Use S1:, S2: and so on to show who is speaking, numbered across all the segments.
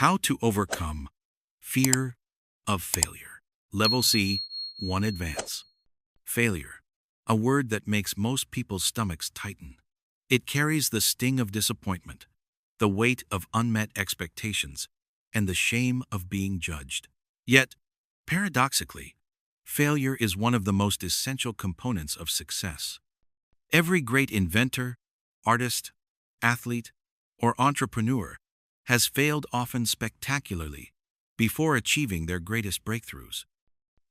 S1: How to overcome fear of failure. Level C, 1 Advance. Failure, a word that makes most people's stomachs tighten. It carries the sting of disappointment, the weight of unmet expectations, and the shame of being judged. Yet, paradoxically, failure is one of the most essential components of success. Every great inventor, artist, athlete, or entrepreneur has failed, often spectacularly, before achieving their greatest breakthroughs.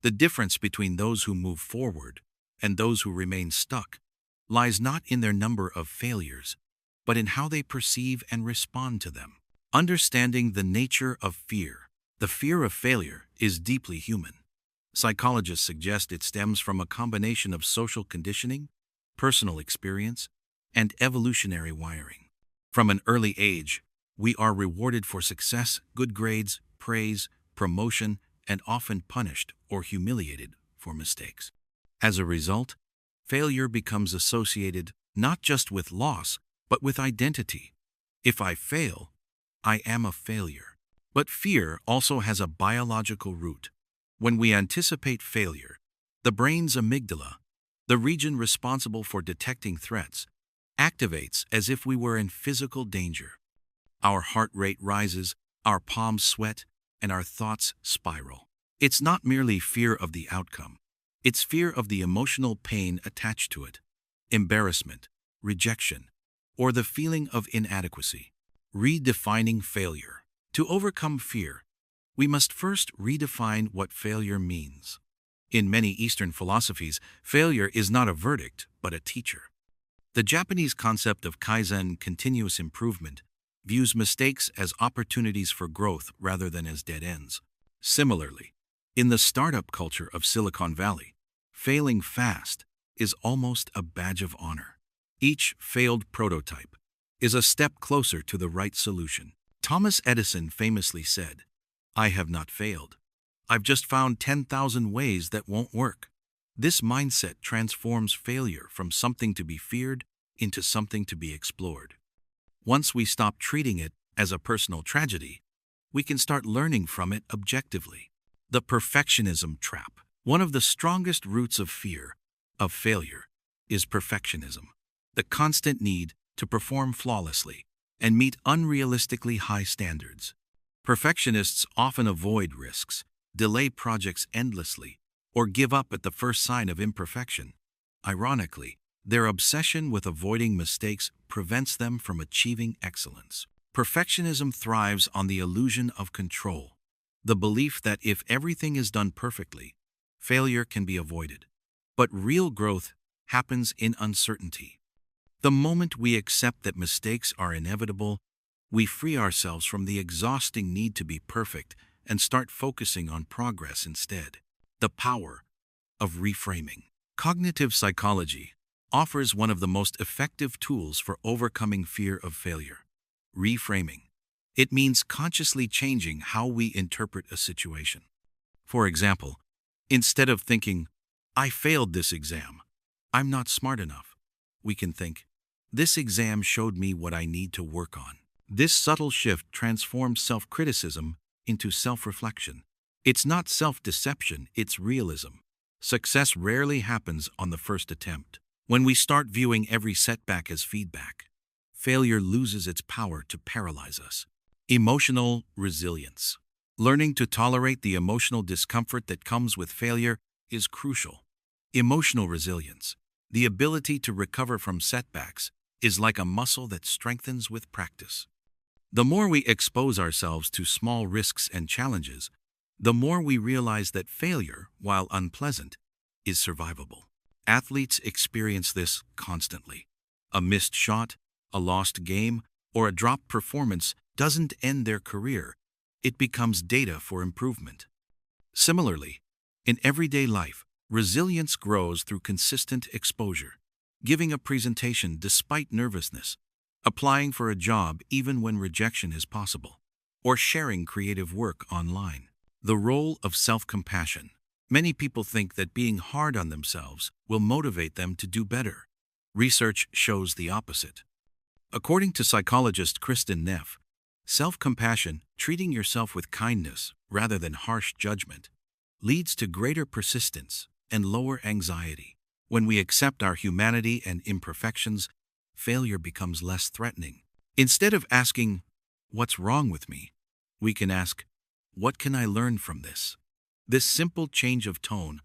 S1: The difference between those who move forward and those who remain stuck lies not in their number of failures, but in how they perceive and respond to them. Understanding the nature of fear. The fear of failure is deeply human. Psychologists suggest it stems from a combination of social conditioning, personal experience, and evolutionary wiring. From an early age, we are rewarded for success, good grades, praise, promotion, and often punished or humiliated for mistakes. As a result, failure becomes associated not just with loss, but with identity. If I fail, I am a failure. But fear also has a biological root. When we anticipate failure, the brain's amygdala, the region responsible for detecting threats, activates as if we were in physical danger. Our heart rate rises, our palms sweat, and our thoughts spiral. It's not merely fear of the outcome. It's fear of the emotional pain attached to it, embarrassment, rejection, or the feeling of inadequacy. Redefining failure. To overcome fear, we must first redefine what failure means. In many Eastern philosophies, failure is not a verdict, but a teacher. The Japanese concept of kaizen, continuous improvement, views mistakes as opportunities for growth rather than as dead ends. Similarly, in the startup culture of Silicon Valley, failing fast is almost a badge of honor. Each failed prototype is a step closer to the right solution. Thomas Edison famously said, "I have not failed. I've just found 10,000 ways that won't work." This mindset transforms failure from something to be feared into something to be explored. Once we stop treating it as a personal tragedy, we can start learning from it objectively. The perfectionism trap. One of the strongest roots of fear of failure is perfectionism, the constant need to perform flawlessly and meet unrealistically high standards. Perfectionists often avoid risks, delay projects endlessly, or give up at the first sign of imperfection. Ironically, their obsession with avoiding mistakes prevents them from achieving excellence. Perfectionism thrives on the illusion of control, the belief that if everything is done perfectly, failure can be avoided. But real growth happens in uncertainty. The moment we accept that mistakes are inevitable, we free ourselves from the exhausting need to be perfect and start focusing on progress instead. The power of reframing. Cognitive psychology offers one of the most effective tools for overcoming fear of failure. Reframing. It means consciously changing how we interpret a situation. For example, instead of thinking, "I failed this exam, I'm not smart enough," we can think, "This exam showed me what I need to work on." This subtle shift transforms self-criticism into self-reflection. It's not self-deception, it's realism. Success rarely happens on the first attempt. When we start viewing every setback as feedback, failure loses its power to paralyze us. Emotional resilience. Learning to tolerate the emotional discomfort that comes with failure is crucial. Emotional resilience, the ability to recover from setbacks, is like a muscle that strengthens with practice. The more we expose ourselves to small risks and challenges, the more we realize that failure, while unpleasant, is survivable. Athletes experience this constantly. A missed shot, a lost game, or a dropped performance doesn't end their career. It becomes data for improvement. Similarly, in everyday life, resilience grows through consistent exposure. Giving a presentation despite nervousness, applying for a job even when rejection is possible, or sharing creative work online. The role of self-compassion. Many people think that being hard on themselves will motivate them to do better. Research shows the opposite. According to psychologist Kristen Neff, Self-compassion, treating yourself with kindness rather than harsh judgment, leads to greater persistence and lower anxiety. When we accept our humanity and imperfections, failure becomes less threatening. Instead of asking, "What's wrong with me?" we can ask, "What can I learn from this?" This simple change of tone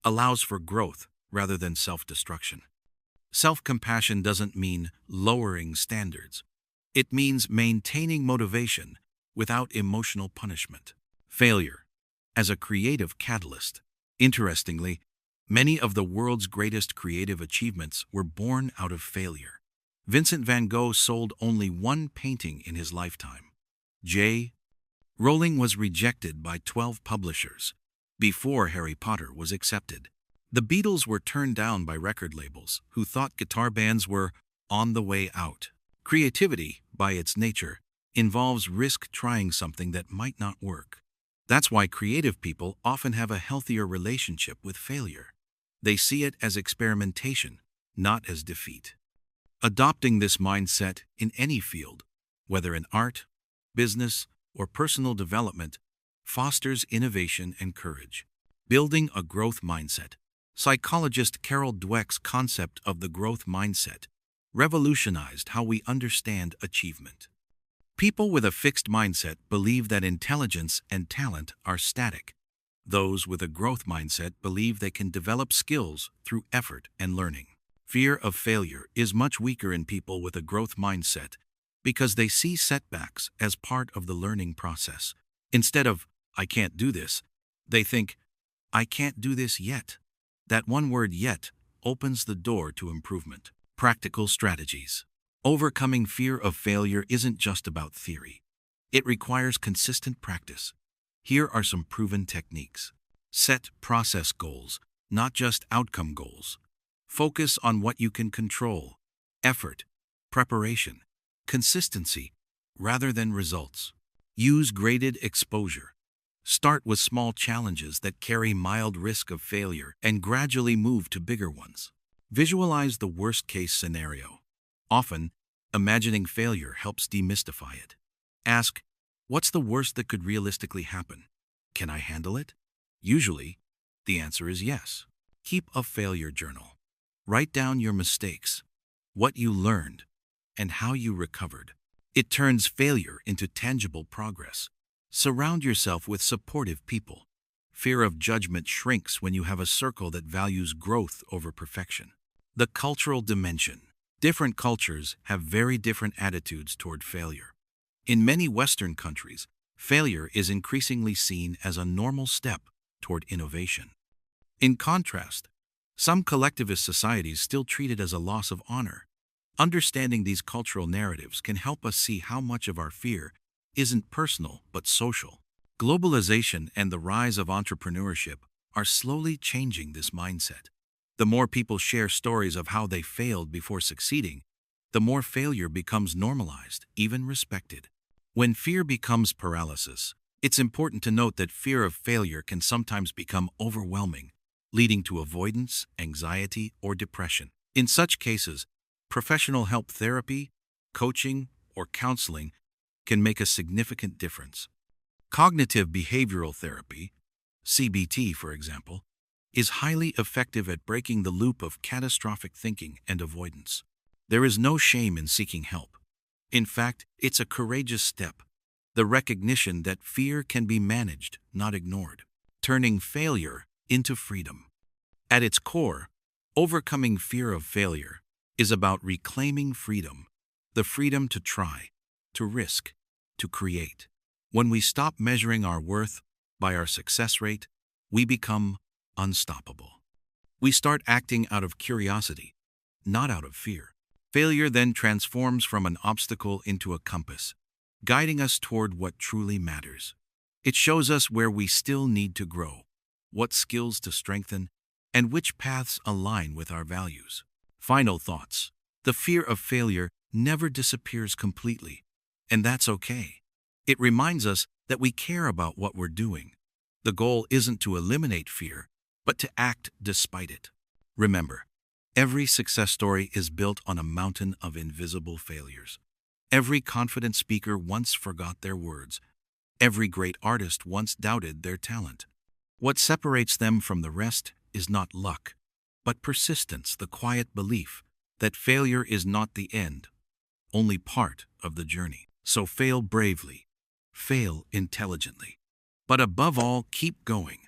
S1: allows for growth rather than self-destruction. Self-compassion doesn't mean lowering standards. It means maintaining motivation without emotional punishment. Failure as a creative catalyst. Interestingly, many of the world's greatest creative achievements were born out of failure. Vincent van Gogh sold only one painting in his lifetime. J. Rowling was rejected by 12 publishers before Harry Potter was accepted. The Beatles were turned down by record labels who thought guitar bands were on the way out. Creativity, by its nature, involves risk trying something that might not work. That's why creative people often have a healthier relationship with failure. They see it as experimentation, not as defeat. Adopting this mindset in any field, whether in art, business, or personal development, fosters innovation and courage. Building a growth mindset. Psychologist Carol Dweck's concept of the growth mindset revolutionized how we understand achievement. People with a fixed mindset believe that intelligence and talent are static. Those with a growth mindset believe they can develop skills through effort and learning. Fear of failure is much weaker in people with a growth mindset because they see setbacks as part of the learning process. Instead of, "I can't do this," they think, "I can't do this yet." That one word "yet" opens the door to improvement. Practical strategies. Overcoming fear of failure isn't just about theory. It requires consistent practice. Here are some proven techniques. Set process goals, not just outcome goals. Focus on what you can control. Effort, preparation, consistency, rather than results. Use graded exposure. Start with small challenges that carry mild risk of failure and gradually move to bigger ones. Visualize the worst-case scenario. Often, imagining failure helps demystify it. Ask, "What's the worst that could realistically happen? Can I handle it?" Usually, the answer is yes. Keep a failure journal. Write down your mistakes, what you learned, and how you recovered. It turns failure into tangible progress. Surround yourself with supportive people. Fear of judgment shrinks when you have a circle that values growth over perfection. The cultural dimension. Different cultures have very different attitudes toward failure. In many Western countries, failure is increasingly seen as a normal step toward innovation. In contrast, some collectivist societies still treat it as a loss of honor. Understanding these cultural narratives can help us see how much of our fear isn't personal but social. Globalization and the rise of entrepreneurship are slowly changing this mindset. The more people share stories of how they failed before succeeding, the more failure becomes normalized, even respected. When fear becomes paralysis, it's important to note that fear of failure can sometimes become overwhelming, leading to avoidance, anxiety, or depression. In such cases, professional help therapy, coaching, or counseling can make a significant difference. Cognitive behavioral therapy, CBT for example, is highly effective at breaking the loop of catastrophic thinking and avoidance. There is no shame in seeking help. In fact, it's a courageous step, the recognition that fear can be managed, not ignored, turning failure into freedom. At its core, overcoming fear of failure is about reclaiming freedom, the freedom to try, to risk, to create. When we stop measuring our worth by our success rate, we become unstoppable. We start acting out of curiosity, not out of fear. Failure then transforms from an obstacle into a compass, guiding us toward what truly matters. It shows us where we still need to grow, what skills to strengthen, and which paths align with our values. Final thoughts. The fear of failure never disappears completely, and that's okay. It reminds us that we care about what we're doing. The goal isn't to eliminate fear, but to act despite it. Remember, every success story is built on a mountain of invisible failures. Every confident speaker once forgot their words. Every great artist once doubted their talent. What separates them from the rest is not luck, but persistence, the quiet belief that failure is not the end, only part of the journey. So fail bravely, fail intelligently, but above all, keep going.